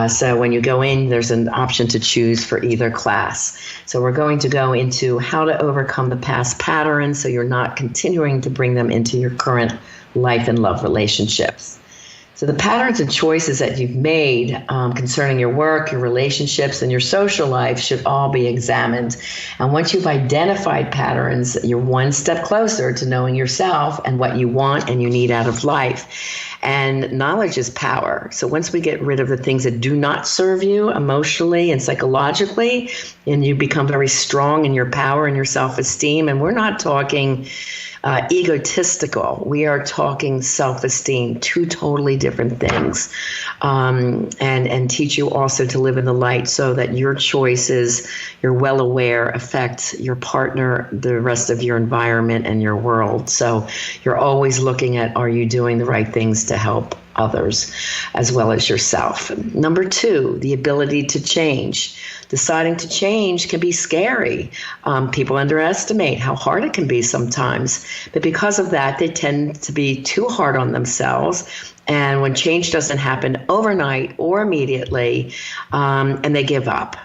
So when you go in, there's an option to choose for either class. So we're going to go into how to overcome the past patterns so you're not continuing to bring them into your current life and love relationships. So the patterns and choices that you've made concerning your work, your relationships, and your social life should all be examined. And once you've identified patterns, you're one step closer to knowing yourself and what you want and you need out of life. And knowledge is power. So once we get rid of the things that do not serve you emotionally and psychologically, and you become very strong in your power and your self-esteem, and we're not talking egotistical. We are talking self-esteem, two totally different things, and teach you also to live in the light so that your choices, you're well aware, affect your partner, the rest of your environment and your world. So you're always looking at, are you doing the right things to help others as well as yourself? Number 2, the ability to change. Deciding to change can be scary. People underestimate how hard it can be sometimes. But because of that, they tend to be too hard on themselves. And when change doesn't happen overnight or immediately, and they give up.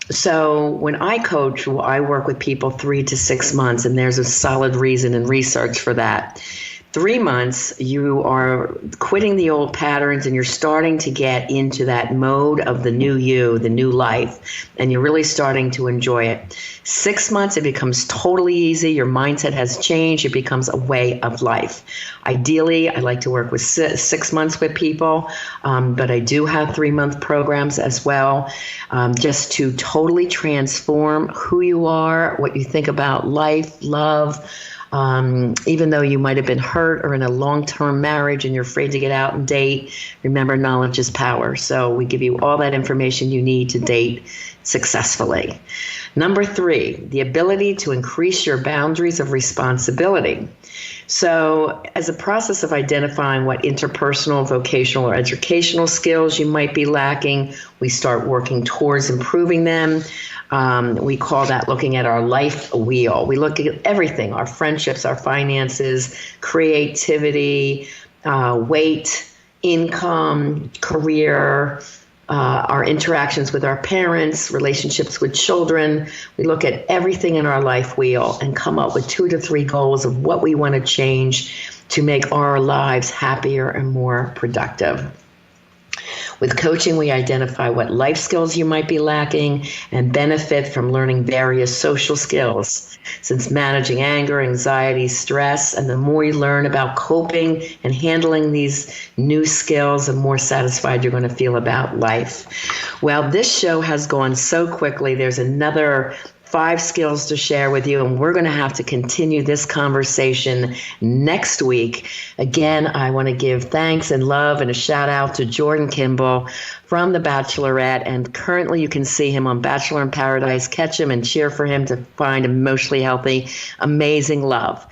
So when I coach, I work with people 3 to 6 months, and there's a solid reason and research for that. 3 months, you are quitting the old patterns and you're starting to get into that mode of the new you, the new life, and you're really starting to enjoy it. 6 months, it becomes totally easy. Your mindset has changed. It becomes a way of life. Ideally, I like to work with 6 months with people, but I do have 3-month programs as well, just to totally transform who you are, what you think about life, love. Even though you might have been hurt or in a long-term marriage and you're afraid to get out and date, remember, knowledge is power. So we give you all that information you need to date successfully. Number 3, the ability to increase your boundaries of responsibility. So as a process of identifying what interpersonal, vocational, or educational skills you might be lacking, we start working towards improving them. We call that looking at our life wheel. We look at everything, our friendships, our finances, creativity, weight, income, career, our interactions with our parents, relationships with children. We look at everything in our life wheel and come up with 2 to 3 goals of what we want to change to make our lives happier and more productive. With coaching, we identify what life skills you might be lacking and benefit from learning various social skills, since managing anger, anxiety, stress, and the more you learn about coping and handling these new skills, the more satisfied you're going to feel about life. Well, this show has gone so quickly. There's another 5 skills to share with you, and we're going to have to continue this conversation next week. Again, I want to give thanks and love and a shout out to Jordan Kimball from The Bachelorette, and currently you can see him on Bachelor in Paradise. Catch him and cheer for him to find emotionally healthy, amazing love.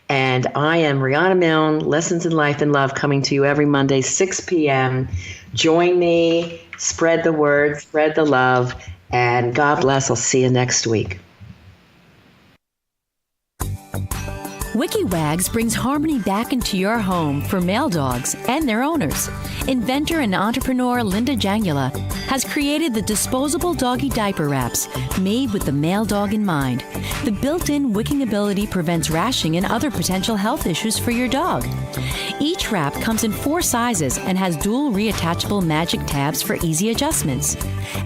And I am Riana Milne, Lessons in Life and Love, coming to you every Monday, 6 p.m. Join me, spread the word, spread the love, and God bless. I'll see you next week. WikiWags brings harmony back into your home for male dogs and their owners. Inventor and entrepreneur Linda Jangula has created the disposable doggy diaper wraps made with the male dog in mind. The built-in wicking ability prevents rashing and other potential health issues for your dog. Each wrap comes in 4 sizes and has dual reattachable magic tabs for easy adjustments.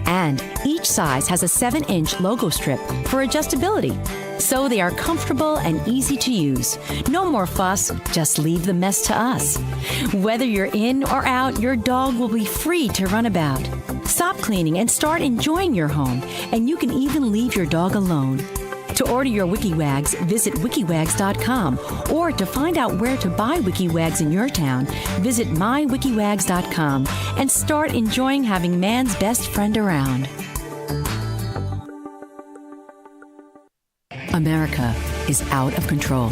And each size has a 7-inch logo strip for adjustability, so they are comfortable and easy to use. No more fuss, just leave the mess to us. Whether you're in or out, your dog will be free to run about. Stop cleaning and start enjoying your home, and you can even leave your dog alone. To order your WikiWags, visit wikiwags.com, or to find out where to buy WikiWags in your town, visit mywikiwags.com and start enjoying having man's best friend around. America is out of control.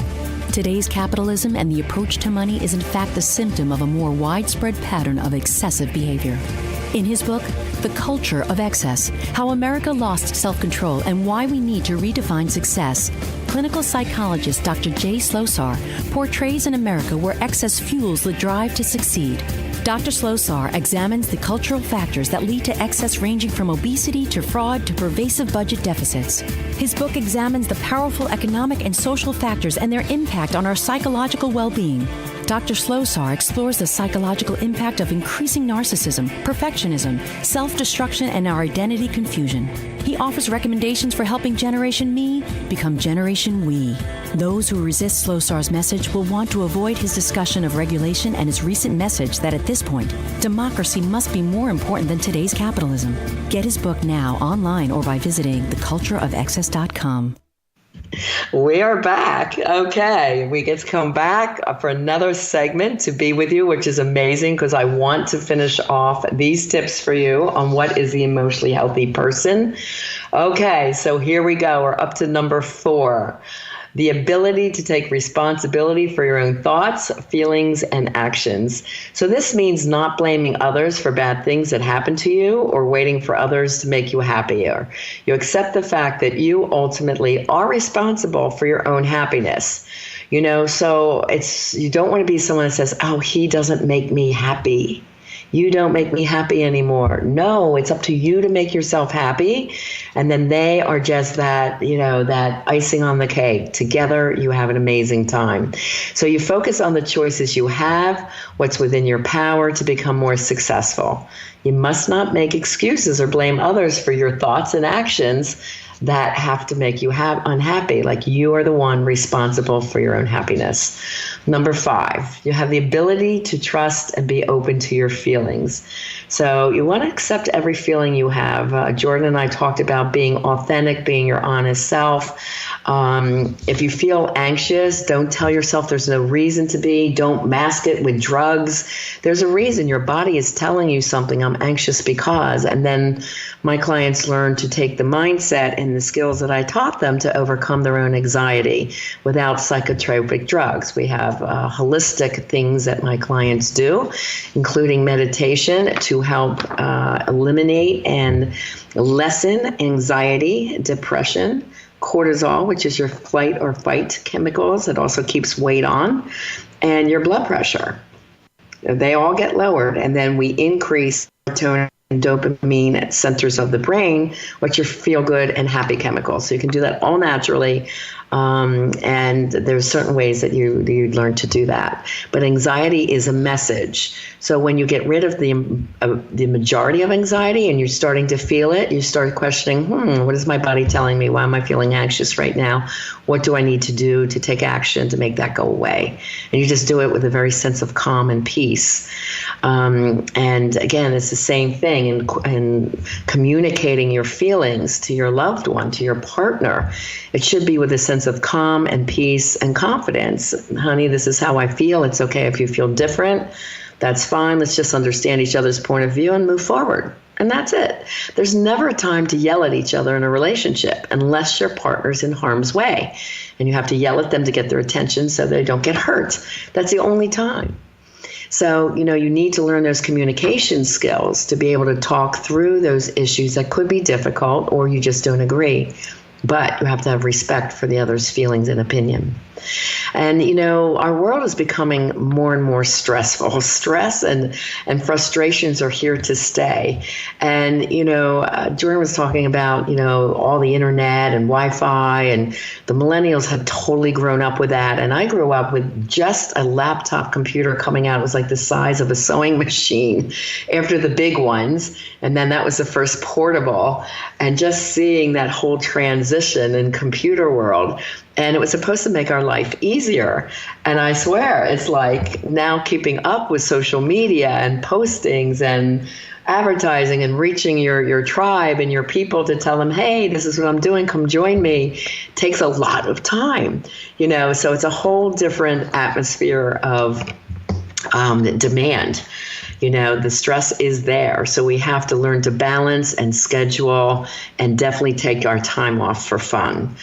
Today's capitalism and the approach to money is in fact the symptom of a more widespread pattern of excessive behavior. In his book, The Culture of Excess, How America Lost Self-Control and Why We Need to Redefine Success, clinical psychologist Dr. Jay Slosar portrays an America where excess fuels the drive to succeed. Dr. Slosar examines the cultural factors that lead to excess, ranging from obesity to fraud to pervasive budget deficits. His book examines the powerful economic and social factors and their impact on our psychological well-being. Dr. Slosar explores the psychological impact of increasing narcissism, perfectionism, self-destruction, and our identity confusion. He offers recommendations for helping Generation Me become Generation We. Those who resist Slosar's message will want to avoid his discussion of regulation and his recent message that at this point, democracy must be more important than today's capitalism. Get his book now online or by visiting thecultureofexcess.com. We are back. Okay, we get to come back for another segment to be with you, which is amazing because I want to finish off these tips for you on what is the emotionally healthy person. Okay, so here we go. We're up to number 4. The ability to take responsibility for your own thoughts, feelings, and actions. So this means not blaming others for bad things that happen to you or waiting for others to make you happier. You accept the fact that you ultimately are responsible for your own happiness. So you don't want to be someone that says, oh, he doesn't make me happy. You don't make me happy anymore. No, it's up to you to make yourself happy. And then they are just that, that icing on the cake. Together, you have an amazing time. So you focus on the choices you have, what's within your power to become more successful. You must not make excuses or blame others for your thoughts and actions that have to make you unhappy. Like, you are the one responsible for your own happiness. Number 5, you have the ability to trust and be open to your feelings. So you want to accept every feeling you have. Jordan and I talked about being authentic, being your honest self. If you feel anxious, don't tell yourself there's no reason to be. Don't mask it with drugs. There's a reason. Your body is telling you something. I'm anxious because. And then my clients learn to take the mindset and the skills that I taught them to overcome their own anxiety without psychotropic drugs. We have holistic things that my clients do, including meditation, to help eliminate and lessen anxiety, depression, cortisol, which is your flight or fight chemicals. It also keeps weight on, and your blood pressure. They all get lowered, and then we increase serotonin and dopamine at centers of the brain, which are feel-good and happy chemicals. So you can do that all naturally. And there's certain ways that you learn to do that. But anxiety is a message. So when you get rid of the majority of anxiety and you're starting to feel it, you start questioning, what is my body telling me? Why am I feeling anxious right now? What do I need to do to take action to make that go away? And you just do it with a very sense of calm and peace. And again, it's the same thing in communicating your feelings to your loved one, to your partner. It should be with a sense of calm and peace and confidence. Honey, this is how I feel. It's okay if you feel different. That's fine. Let's just understand each other's point of view and move forward. And that's it. There's never a time to yell at each other in a relationship unless your partner's in harm's way. And you have to yell at them to get their attention so they don't get hurt. That's the only time. So, you need to learn those communication skills to be able to talk through those issues that could be difficult or you just don't agree. But you have to have respect for the other's feelings and opinion. And, our world is becoming more and more stressful. Stress and frustrations are here to stay. And, Jordan was talking about, all the internet and Wi-Fi, and the millennials have totally grown up with that. And I grew up with just a laptop computer coming out. It was like the size of a sewing machine after the big ones. And then that was the first portable. And just seeing that whole transition in computer world. And it was supposed to make our life easier. And I swear, it's like now keeping up with social media and postings and advertising and reaching your tribe and your people to tell them, hey, this is what I'm doing, come join me, takes a lot of time, so it's a whole different atmosphere of demand. The stress is there. So we have to learn to balance and schedule and definitely take our time off for fun.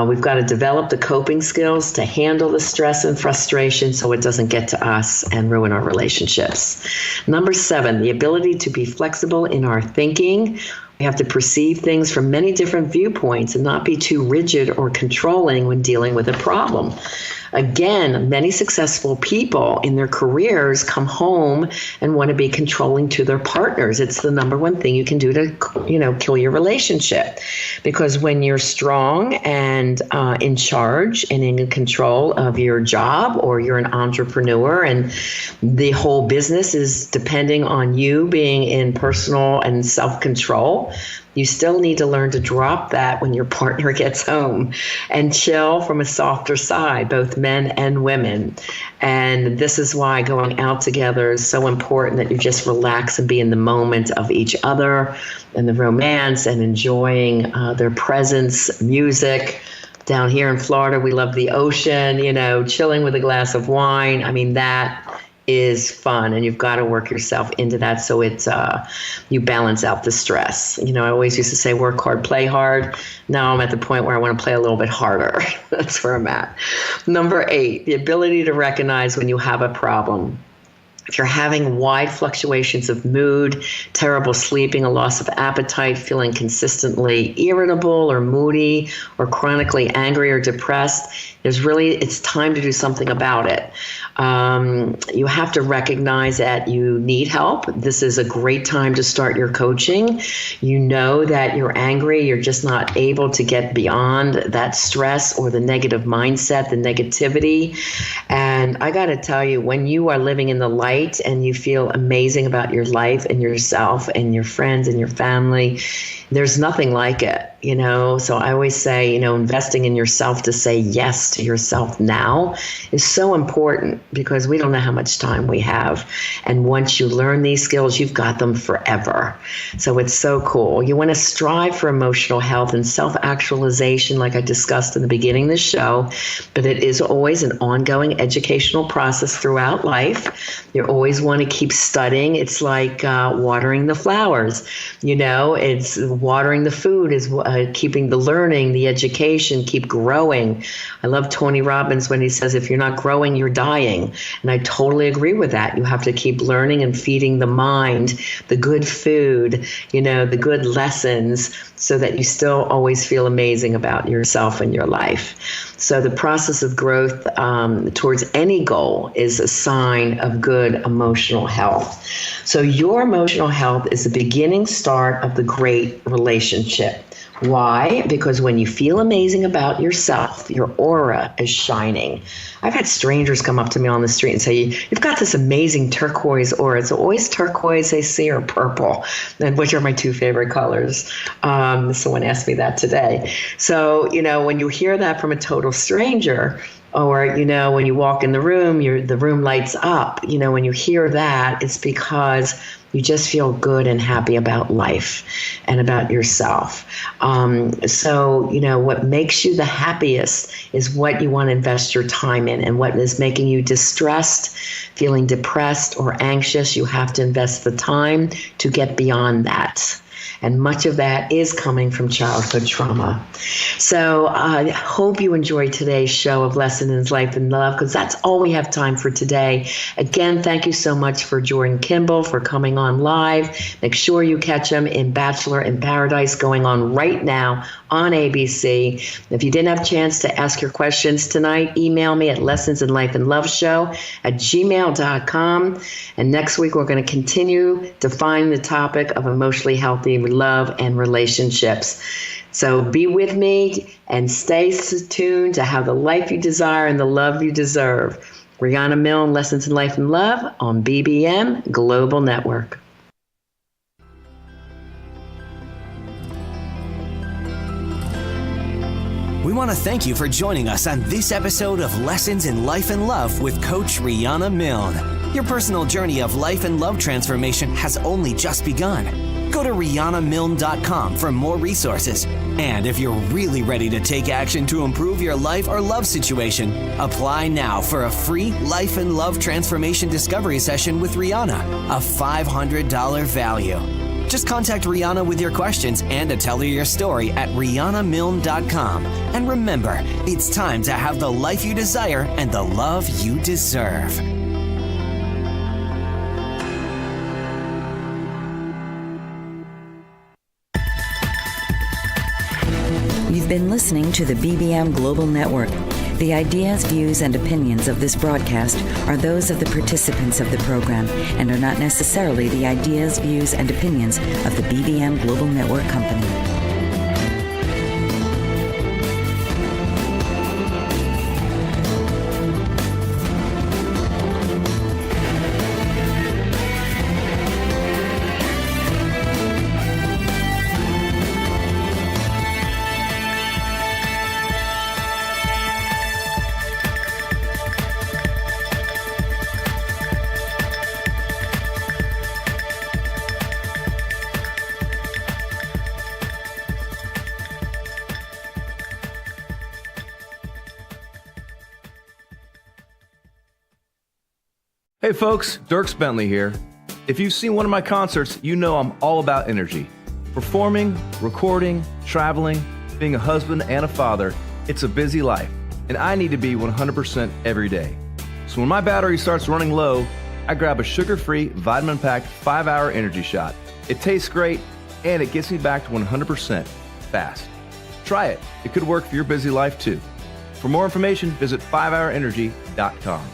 We've got to develop the coping skills to handle the stress and frustration so it doesn't get to us and ruin our relationships. Number 7, the ability to be flexible in our thinking. We have to perceive things from many different viewpoints and not be too rigid or controlling when dealing with a problem. Again, many successful people in their careers come home and want to be controlling to their partners. It's the number one thing you can do to, kill your relationship. Because when you're strong and in charge and in control of your job, or you're an entrepreneur and the whole business is depending on you being in personal and self-control, you still need to learn to drop that when your partner gets home and chill from a softer side, both men and women. And this is why going out together is so important, that you just relax and be in the moment of each other and the romance and enjoying their presence, music. Down here in Florida, we love the ocean, chilling with a glass of wine. I mean, that is fun, and you've got to work yourself into that so it's you balance out the stress. I always used to say work hard, play hard. Now I'm at the point where I want to play a little bit harder. That's where I'm at. Number 8, the ability to recognize when you have a problem. If you're having wide fluctuations of mood, terrible sleeping, a loss of appetite, feeling consistently irritable or moody or chronically angry or depressed, it's time to do something about it. You have to recognize that you need help. This is a great time to start your coaching. You know that you're angry, you're just not able to get beyond that stress or the negative mindset, the negativity. And I got to tell you, when you are living in the light and you feel amazing about your life and yourself and your friends and your family, there's nothing like it, So I always say, investing in yourself to say yes to yourself now is so important, because we don't know how much time we have. And once you learn these skills, you've got them forever. So it's so cool. You want to strive for emotional health and self-actualization, like I discussed in the beginning of the show, but it is always an ongoing educational process throughout life. You always want to keep studying. It's like watering the flowers, it's watering the food is keeping the learning, the education, keep growing. I love Tony Robbins when he says, if you're not growing, you're dying. And I totally agree with that. You have to keep learning and feeding the mind, the good food, the good lessons, so that you still always feel amazing about yourself and your life. So the process of growth towards any goal is a sign of good emotional health. So your emotional health is the beginning start of the great relationship. Why? Because when you feel amazing about yourself, your aura is shining. I've had strangers come up to me on the street and say, you've got this amazing turquoise aura. It's always turquoise they see, or purple, and which are my two favorite colors. Someone asked me that today. So, when you hear that from a total stranger, or, when you walk in the room, the room lights up. When you hear that, it's because you just feel good and happy about life and about yourself. So, what makes you the happiest is what you want to invest your time in. And what is making you distressed, feeling depressed or anxious, you have to invest the time to get beyond that. And much of that is coming from childhood trauma. So I hope you enjoyed today's show of Lessons in Life and Love, because that's all we have time for today. Again, thank you so much for Jordan Kimball for coming on live. Make sure you catch him in Bachelor in Paradise, going on right now on ABC. If you didn't have a chance to ask your questions tonight, email me at lessonsinlifeandloveshow@gmail.com. And next week, we're going to continue to find the topic of emotionally healthy love and relationships. So be with me and stay tuned to have the life you desire and the love you deserve. Riana Milne, Lessons in Life and Love on BBM Global Network. We want to thank you for joining us on this episode of Lessons in Life and Love with Coach Riana Milne. Your personal journey of life and love transformation has only just begun. Go to RianaMilne.com for more resources. And if you're really ready to take action to improve your life or love situation, apply now for a free Life and Love Transformation Discovery Session with Riana, a $500 value. Just contact Riana with your questions and to tell her your story at RianaMilne.com. And remember, it's time to have the life you desire and the love you deserve. You've been listening to the BBM Global Network. The ideas, views, and opinions of this broadcast are those of the participants of the program and are not necessarily the ideas, views, and opinions of the BBM Global Network Company. Hey folks, Dierks Bentley here. If you've seen one of my concerts, you know I'm all about energy. Performing, recording, traveling, being a husband and a father, it's a busy life, and I need to be 100% every day. So when my battery starts running low, I grab a sugar-free, vitamin-packed 5-hour energy shot. It tastes great, and it gets me back to 100% fast. Try it. It could work for your busy life, too. For more information, visit 5hourenergy.com.